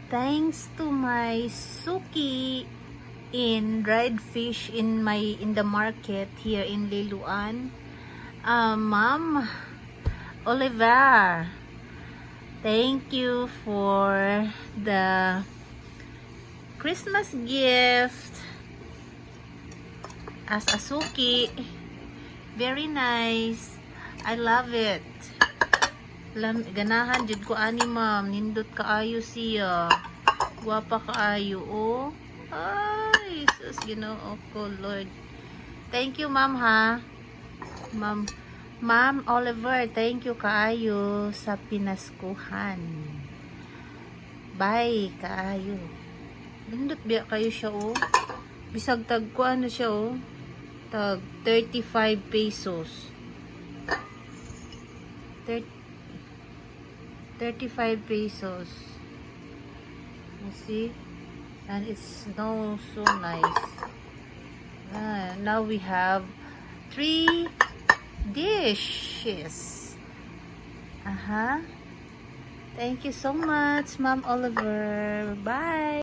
Thanks to my suki in dried fish in the market here in Liloan. Ma'am Oliver, thank you for the Christmas gift as a suki. Very nice. I love it. Ganahan jud ko ani ma'am, nindot kaayo siya. Guwapa kaayo oh. Ay, sus, Ginoo ko Lord. Thank you ma'am ha. Ma'am Oliver, thank you kaayo sa pinaskuhan. Bye kaayo. Nindot biya kayo siya oh. Bisag tag ko ano siya oh. Tag 35 pesos. 35 pesos. You see? And it's so nice. Now we have 3 dishes. Thank you so much, Ma'am Oliver. Bye.